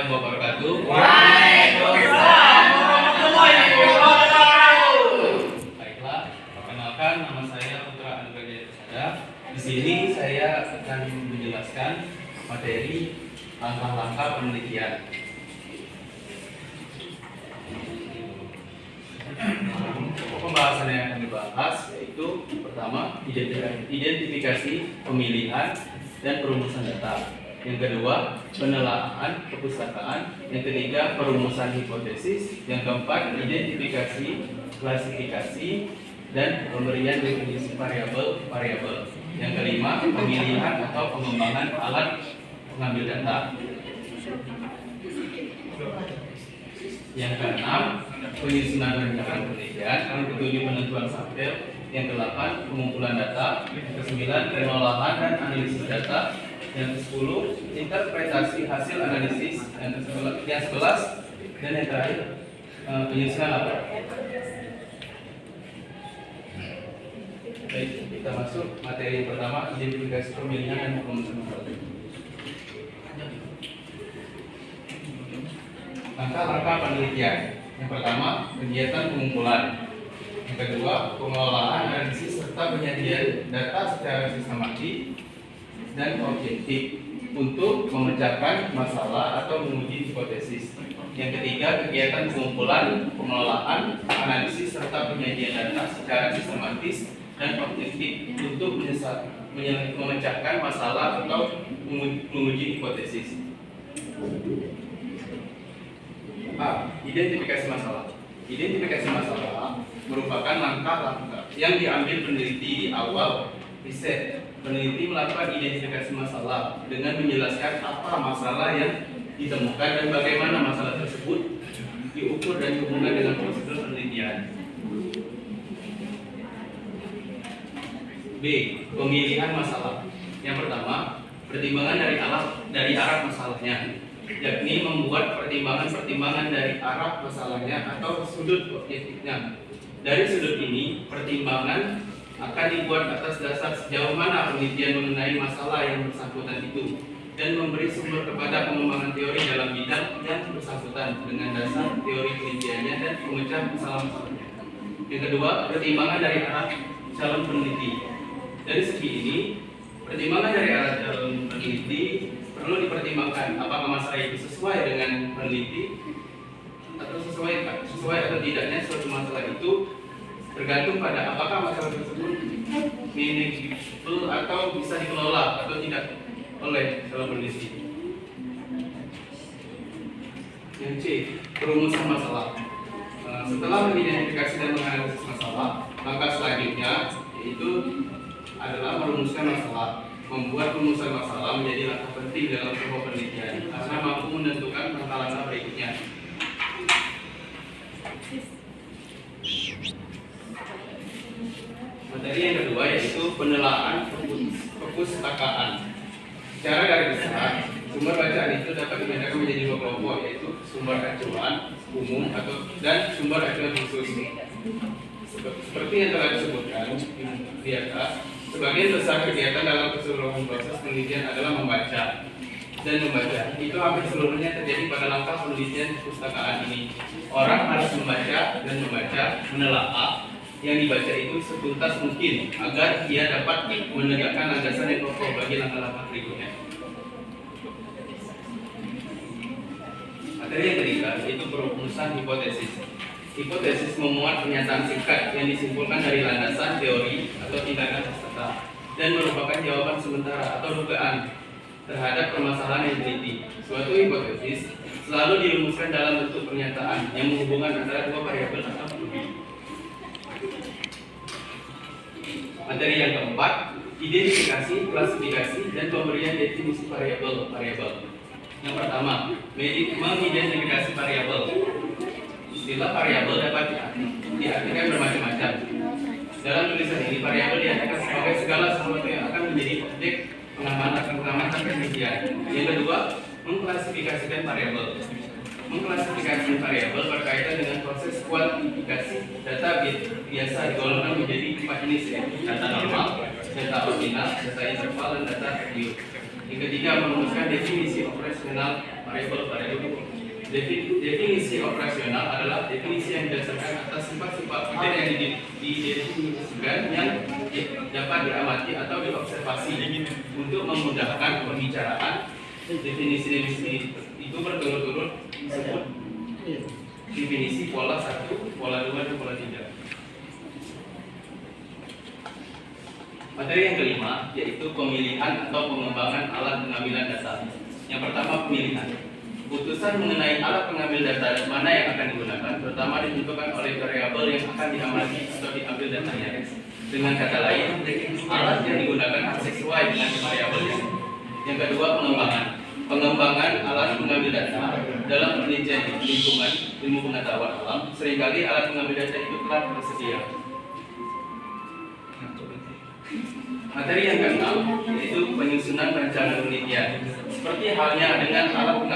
warahmatullahi wabarakatuh. Waalaikumsalam warahmatullahi wabarakatuh. Baiklah, perkenalkan nama saya Putra Anugrah Sada. Di sini saya akan menjelaskan materi langkah-langkah penelitian. Pembahasan yang akan dibahas yaitu pertama identifikasi, pemilihan, dan perumusan data. Yang kedua, penelaahan perpustakaan. Yang ketiga, perumusan hipotesis. Yang keempat, identifikasi, klasifikasi, dan pemberian definisi variabel. Yang kelima, pemilihan atau pengembangan alat pengambil data. Yang keenam, penyusunan rencana penelitian. Yang ketujuh, penentuan sampel. Yang kedelapan, pengumpulan data. Yang kesembilan, pengolahan dan analisis data. Yang ke-10, interpretasi hasil analisis. Yang ke-11, dan yang terakhir, penyusunan lapor. Baik, kita masuk materi yang pertama, identifikasi, pemilihan, dan perumusan data. Langkah-langkah penelitian. Yang pertama, kegiatan pengumpulan. Yang kedua, pengelolaan, analisis, serta penyajian data secara sistematis dan objektif untuk memecahkan masalah atau menguji hipotesis. Yang ketiga, kegiatan pengumpulan, pengelolaan, analisis, serta penyajian data secara sistematis dan objektif untuk memecahkan masalah atau menguji hipotesis. A. Identifikasi masalah. Identifikasi masalah merupakan langkah-langkah yang diambil peneliti di awal riset. Peneliti melakukan identifikasi masalah dengan menjelaskan apa masalah yang ditemukan dan bagaimana masalah tersebut diukur dan dihubungkan dengan prosedur penelitian. B. Pemilihan masalah. Yang pertama, pertimbangan dari arah masalahnya, yakni membuat pertimbangan dari arah masalahnya atau sudut objektifnya. Dari sudut ini, pertimbangan akan dibuat atas dasar sejauh mana penelitian mengenai masalah yang bersangkutan itu dan memberi sumber kepada pengembangan teori dalam bidang yang bersangkutan dengan dasar teori penelitiannya dan memecah masalah-masalahnya. Yang kedua, pertimbangan dari arah calon peneliti. Dari segi ini, pertimbangan dari arah calon peneliti perlu dipertimbangkan apakah masalah itu sesuai dengan peneliti atau sesuai atau tidaknya suatu masalah itu tergantung pada apakah masalah tersebut manageable atau bisa dikelola atau tidak oleh calon peneliti. Yang C, perumusan masalah. Setelah mengidentifikasi dan menganalisis masalah, langkah selanjutnya yaitu adalah merumuskan masalah. Membuat rumusan masalah menjadi langkah penting dalam sebuah penelitian karena mampu menentukan langkah-langkah berikutnya. Materi yang kedua yaitu penelaahan perpustakaan. Secara garis besar, sumber bacaan itu dapat dibedakan menjadi dua kelompok, yaitu sumber acuan umum dan sumber acuan khusus. Seperti yang telah disebutkan di atas, sebagian besar kegiatan dalam keseluruhan proses penelitian adalah membaca. Dan membaca itu hampir seluruhnya terjadi pada langkah penelitian perpustakaan ini. Orang harus membaca dan menelaah yang dibaca itu setuntas mungkin agar ia dapat menegakkan landasan yang kokoh bagi langkah-langkah berikutnya. Materi yang ketiga yaitu perumusan hipotesis. Hipotesis memuat pernyataan singkat yang disimpulkan dari landasan teori atau tindakan peserta dan merupakan jawaban sementara atau dugaan terhadap permasalahan yang diteliti. Suatu hipotesis selalu dirumuskan dalam bentuk pernyataan yang menghubungkan antara dua variabel atau lebih. Materi yang keempat, identifikasi, klasifikasi, dan pemberian definisi variabel. Yang pertama, mengidentifikasi variabel. Istilah variabel dapat diartikan bermacam-macam. Dalam tulisan ini, variabel diartikan sebagai segala sesuatu yang akan menjadi objek pengamatan penelitian. Yang kedua, mengklasifikasikan variabel. Mengklasifikasi variabel berkaitan dengan proses kuantifikasi data biasa digolongkan menjadi 4 jenis, yaitu data normal, data ordinal, data interval, dan data medium. Yang ketiga, merumuskan definisi operasional variabel pada dulu. Definisi operasional adalah definisi yang berdasarkan atas sifat-sifat fitur yang didefinisikan yang dapat diamati atau diobservasi untuk memudahkan pembicaraan. Definisi itu berturut-turut disebut definisi pola 1, pola 2, dan pola 3. Materi yang kelima yaitu pemilihan atau pengembangan alat pengambilan data. Yang pertama, pemilihan. Putusan mengenai alat pengambil data mana yang akan digunakan pertama ditentukan oleh variabel yang akan diamati atau diambil datanya. Dengan kata lain, alat yang digunakan harus sesuai dengan variabelnya. Yang kedua, pengembangan. Pengembangan alat pengambil data dalam penelitian lingkungan ilmu pengetahuan alam, seringkali alat pengambil data itu telah tersedia. Materi yang keenam yaitu penyusunan rencana penelitian. Seperti halnya dengan alat pengambil